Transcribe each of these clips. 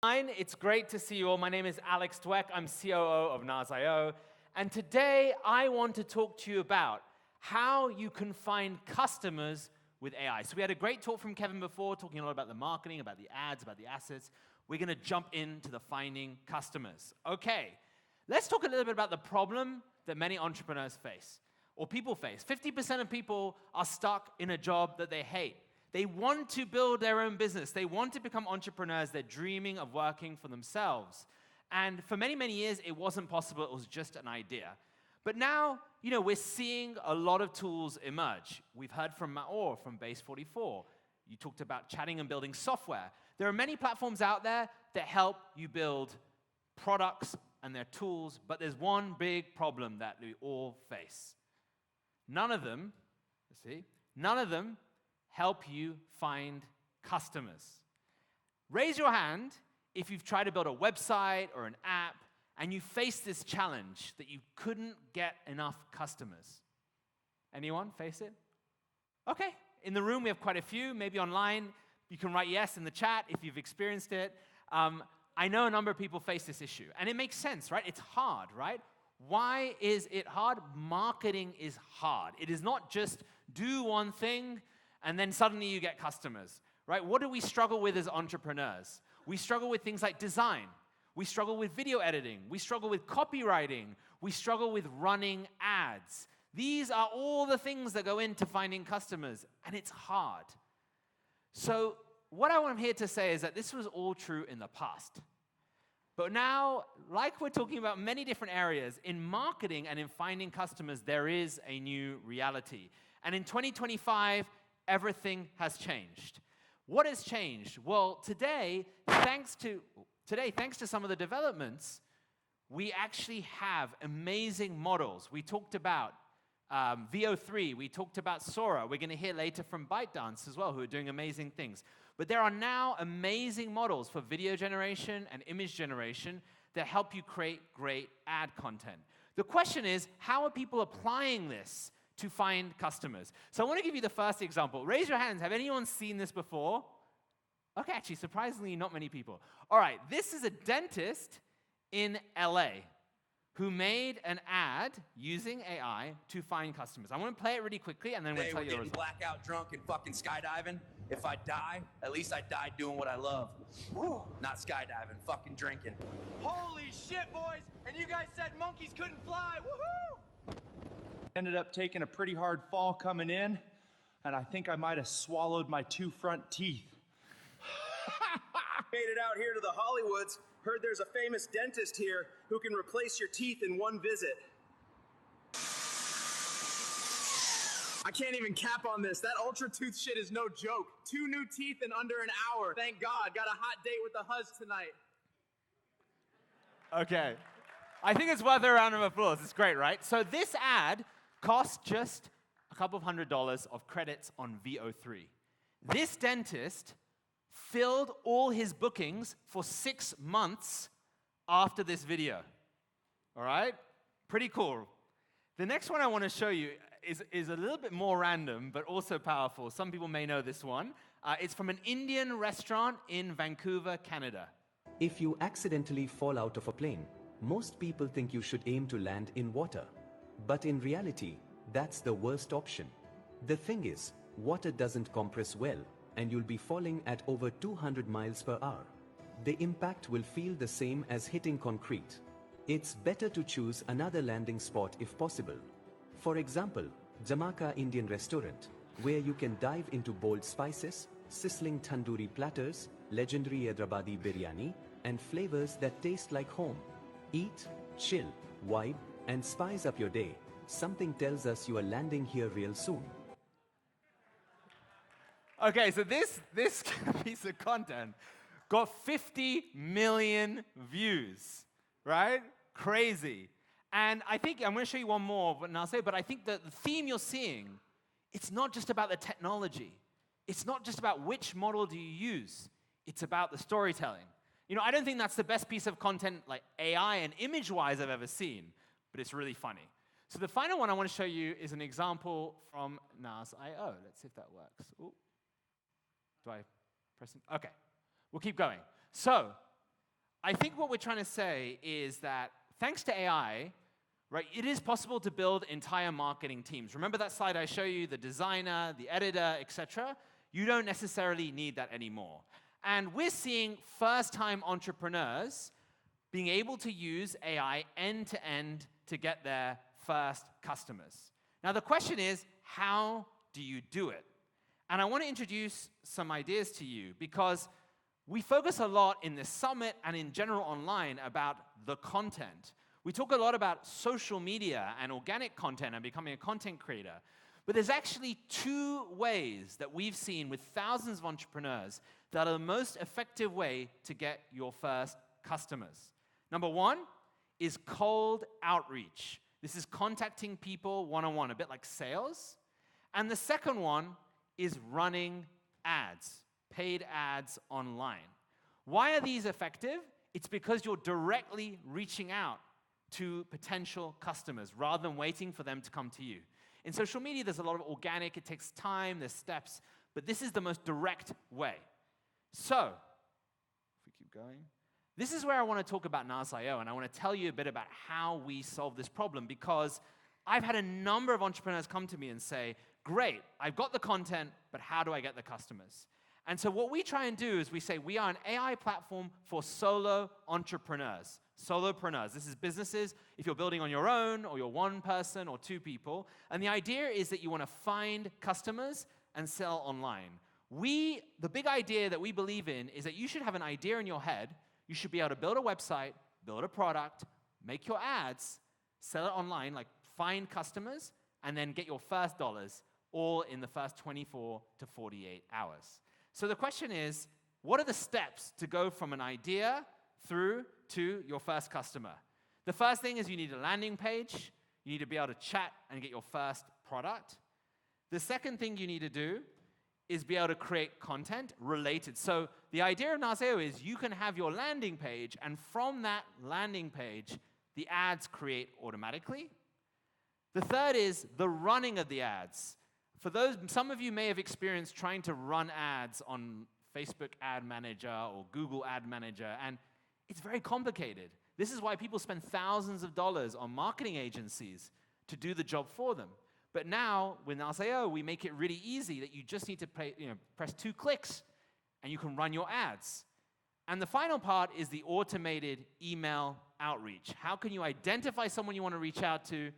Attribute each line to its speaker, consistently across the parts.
Speaker 1: It's great to see you all. My name is Alex Dwek. I'm COO of Nas.io. And today I want to talk to you about how you can find customers with AI. So we had a great talk from Kevin before, talking a lot about the marketing, about the ads, about the assets. We're going to jump into the finding customers. Okay, let's talk a little bit about the problem that many entrepreneurs face, or people face. 50% of people are stuck in a job that they hate. They want to build their own business. They want to become entrepreneurs. They're dreaming of working for themselves. And for many, many years, it wasn't possible. It was just an idea. But now, we're seeing a lot of tools emerge. We've heard from Maor from Base44. You talked about chatting and building software. There are many platforms out there that help you build products and their tools, but there's one big problem that we all face. None of them help you find customers. Raise your hand if you've tried to build a website or an app and you face this challenge that you couldn't get enough customers. Anyone face it? Okay, in the room we have quite a few, maybe online. You can write yes in the chat if you've experienced it. I know a number of people face this issue, and it makes sense, right? It's hard, right? Why is it hard? Marketing is hard. It is not just do one thing and then suddenly you get customers, right? What do we struggle with as entrepreneurs? We struggle with things like design. We struggle with video editing. We struggle with copywriting. We struggle with running ads. These are all the things that go into finding customers, and it's hard. So what I'm here to say is that this was all true in the past. But now, like we're talking about many different areas, in marketing and in finding customers, there is a new reality. And in 2025, everything has changed. What has changed? Well, today, thanks to some of the developments, we actually have amazing models. We talked about VO3, we talked about Sora. We're going to hear later from ByteDance as well, who are doing amazing things. But there are now amazing models for video generation and image generation that help you create great ad content. The question is, how are people applying this to find customers? So I want to give you the first example. Raise your hands. Have anyone seen this before? Okay, actually, surprisingly, not many people. All right, this is a dentist in LA who made an ad using AI to find customers. I want to play it really quickly, and then we'll tell you the results.
Speaker 2: Blackout drunk and fucking skydiving. If I die, at least I died doing what I love. Woo. Not skydiving, fucking drinking.
Speaker 3: Holy shit, boys! And you guys said monkeys couldn't fly. Woohoo! Ended up taking a pretty hard fall coming in, and I think I might have swallowed my 2 front teeth.
Speaker 4: Made it out here to the Hollywoods. Heard there's a famous dentist here who can replace your teeth in one visit. I can't even cap on this. That Ultra Tooth shit is no joke. 2 new teeth in under an hour. Thank God. Got a hot date with the huzz tonight.
Speaker 1: Okay. I think it's worth a round of applause. It's great, right? So this ad cost just a couple of $100 of credits on VO3. This dentist filled all his bookings for 6 months after this video. All right? Pretty cool. The next one I want to show you is a little bit more random, but also powerful. Some people may know this one. It's from an Indian restaurant in Vancouver, Canada.
Speaker 5: If you accidentally fall out of a plane, most people think you should aim to land in water. But in reality, that's the worst option. The thing is, water doesn't compress well, and you'll be falling at over 200 miles per hour. The impact will feel the same as hitting concrete. It's better to choose another landing spot if possible. For example, Jamaica Indian restaurant, where you can dive into bold spices, sizzling tandoori platters, legendary Hyderabadi biryani, and flavors that taste like home. Eat, chill, vibe, and spice up your day. Something tells us you are landing here real soon.
Speaker 1: Okay, so this piece of content got 50 million views, right? Crazy. And I think, I'm going to show you one more, but I think that the theme you're seeing, it's not just about the technology. It's not just about which model do you use. It's about the storytelling. I don't think that's the best piece of content, like AI and image-wise, I've ever seen, but it's really funny. So the final one I want to show you is an example from Nas.io. Let's see if that works. Ooh. Do I press it? Okay. We'll keep going. So I think what we're trying to say is that thanks to AI, right, it is possible to build entire marketing teams. Remember that slide I showed you, the designer, the editor, etc.? You don't necessarily need that anymore. And we're seeing first-time entrepreneurs being able to use AI end-to-end to get their first customers. Now the question is, how do you do it? And I want to introduce some ideas to you because we focus a lot in this summit and in general online about the content. We talk a lot about social media and organic content and becoming a content creator. But there's actually two ways that we've seen with thousands of entrepreneurs that are the most effective way to get your first customers. Number one is cold outreach. This is contacting people one-on-one, a bit like sales. And the second one is running ads, paid ads online. Why are these effective? It's because you're directly reaching out to potential customers rather than waiting for them to come to you. In social media, there's a lot of organic, it takes time, there's steps, but this is the most direct way. So, if we keep going, this is where I want to talk about NAS.io, and I want to tell you a bit about how we solve this problem, because I've had a number of entrepreneurs come to me and say, great, I've got the content, but how do I get the customers? And so what we try and do is we say we are an AI platform for solo entrepreneurs. Solopreneurs. This is businesses if you're building on your own or you're one person or two people. And the idea is that you want to find customers and sell online. The big idea that we believe in is that you should have an idea in your head. You should be able to build a website, build a product, make your ads, sell it online, like find customers, and then get your first dollars all in the first 24 to 48 hours. So the question is, what are the steps to go from an idea through to your first customer? The first thing is you need a landing page. You need to be able to chat and get your first product. The second thing you need to do is be able to create content related. So the idea of NAS.io is you can have your landing page, and from that landing page, the ads create automatically. The third is the running of the ads. For those, some of you may have experienced trying to run ads on Facebook Ad Manager or Google Ad Manager, and it's very complicated. This is why people spend thousands of dollars on marketing agencies to do the job for them. But now, with NAS.io, we make it really easy that you just need to press 2 clicks, and you can run your ads. And the final part is the automated email outreach. How can you identify someone you want to reach out to?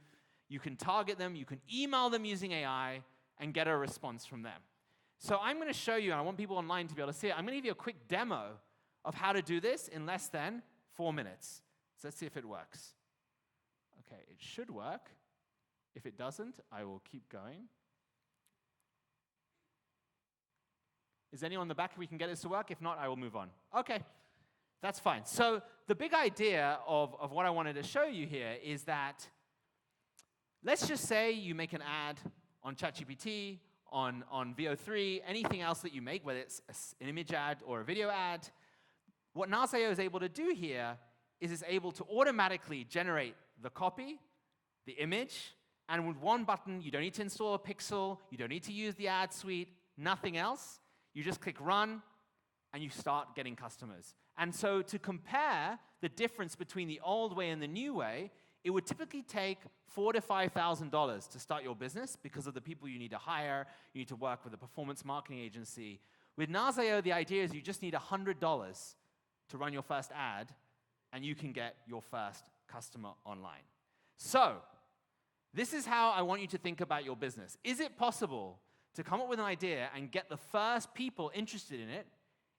Speaker 1: You can target them, you can email them using AI, and get a response from them. So I'm going to show you, and I want people online to be able to see it. I'm going to give you a quick demo of how to do this in less than 4 minutes. So let's see if it works. Okay, it should work. If it doesn't, I will keep going. Is anyone in the back we can get this to work? If not, I will move on. Okay, that's fine. So the big idea of what I wanted to show you here is that let's just say you make an ad on ChatGPT, on VO3, anything else that you make, whether it's an image ad or a video ad. What NAS.io is able to do here is it's able to automatically generate the copy, the image, and with one button, you don't need to install a pixel, you don't need to use the ad suite, nothing else. You just click run, and you start getting customers. And so to compare the difference between the old way and the new way, it would typically take $4,000 to $5,000 to start your business because of the people you need to hire. You need to work with a performance marketing agency. With NAS.io, the idea is you just need $100 to run your first ad, and you can get your first customer online. So this is how I want you to think about your business. Is it possible to come up with an idea and get the first people interested in it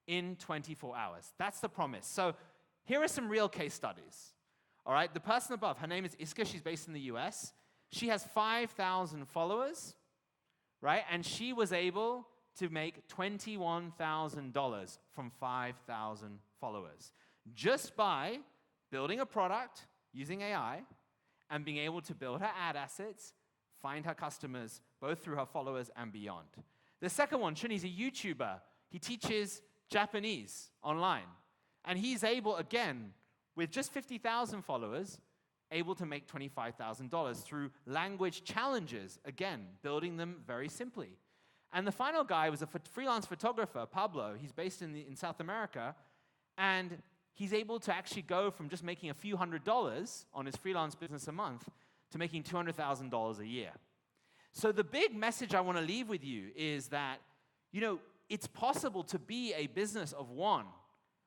Speaker 1: in 24 hours? That's the promise. So here are some real case studies. All right, the person above, her name is Iska. She's based in the US. She has 5,000 followers, right? And she was able to make $21,000 from 5,000 followers just by building a product using AI and being able to build her ad assets, find her customers, both through her followers and beyond. The second one, Shun, he's a YouTuber. He teaches Japanese online. And he's able, again, with just 50,000 followers, able to make $25,000 through language challenges, again, building them very simply. And the final guy was a freelance photographer, Pablo. He's based in South America, and he's able to actually go from just making a few $100s on his freelance business a month to making $200,000 a year. So the big message I want to leave with you is that, it's possible to be a business of one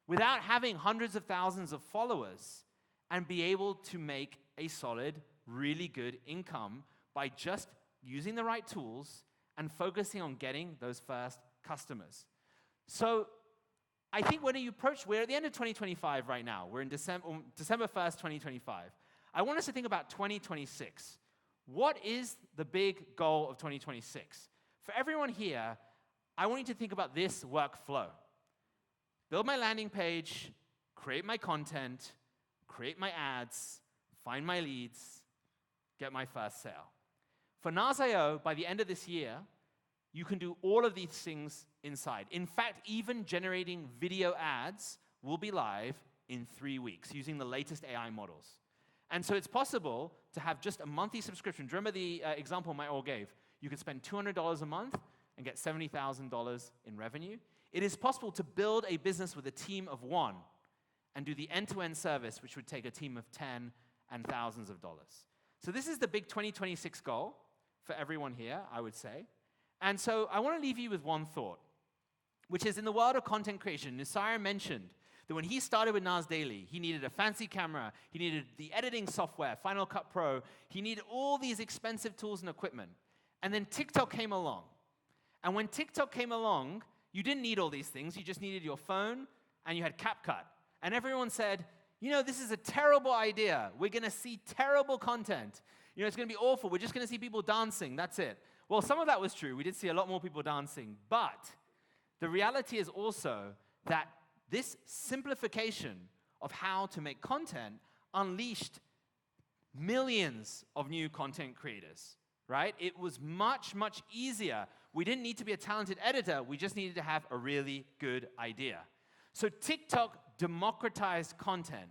Speaker 1: without having hundreds of thousands of followers and be able to make a solid, really good income by just using the right tools and focusing on getting those first customers. So I think when you approach, we're at the end of 2025 right now. We're in December 1st, 2025. I want us to think about 2026. What is the big goal of 2026? For everyone here, I want you to think about this workflow. Build my landing page, create my content, create my ads, find my leads, get my first sale. For Nas.io, by the end of this year, you can do all of these things inside. In fact, even generating video ads will be live in 3 weeks using the latest AI models. And so it's possible to have just a monthly subscription. Do you remember the example my all gave? You can spend $200 a month and get $70,000 in revenue. It is possible to build a business with a team of one and do the end-to-end service, which would take a team of 10 and thousands of dollars. So this is the big 2026 goal for everyone here, I would say. And so I want to leave you with one thought, which is in the world of content creation, Nusira mentioned that when he started with Nas Daily, he needed a fancy camera, he needed the editing software, Final Cut Pro, he needed all these expensive tools and equipment. And then TikTok came along. And when TikTok came along, you didn't need all these things, you just needed your phone and you had CapCut. And everyone said, this is a terrible idea. We're going to see terrible content. It's going to be awful. We're just going to see people dancing. That's it. Well, some of that was true. We did see a lot more people dancing. But the reality is also that this simplification of how to make content unleashed millions of new content creators, right? It was much, much easier. We didn't need to be a talented editor. We just needed to have a really good idea. So TikTok democratized content.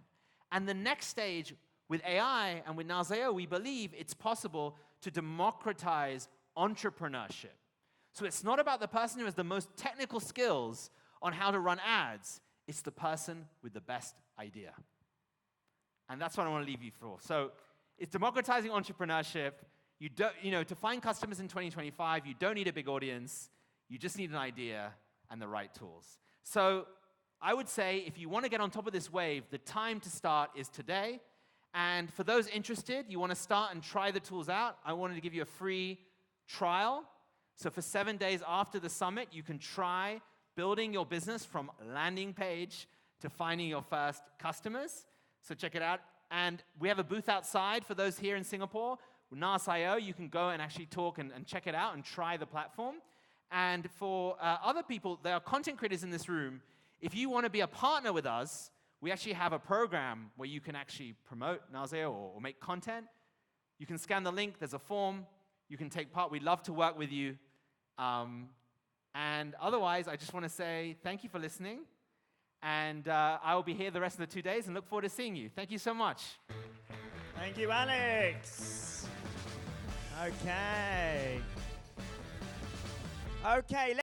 Speaker 1: And the next stage with AI and with Nas.io, we believe it's possible to democratize entrepreneurship. So it's not about the person who has the most technical skills on how to run ads. It's the person with the best idea. And that's what I want to leave you for. So it's democratizing entrepreneurship. You don't, to find customers in 2025, you don't need a big audience. You just need an idea and the right tools. So I would say if you want to get on top of this wave, the time to start is today. And for those interested, you want to start and try the tools out, I wanted to give you a free trial. So for 7 days after the summit, you can try building your business from landing page to finding your first customers. So check it out. And we have a booth outside for those here in Singapore. Nas.io, you can go and actually talk and check it out and try the platform. And for other people, there are content creators in this room. If you want to be a partner with us, we actually have a program where you can actually promote Nas.io or make content. You can scan the link. There's a form. You can take part. We'd love to work with you. And otherwise, I just want to say thank you for listening. And I will be here the rest of the 2 days and look forward to seeing you. Thank you so much.
Speaker 6: Thank you, Alex. Okay. Okay.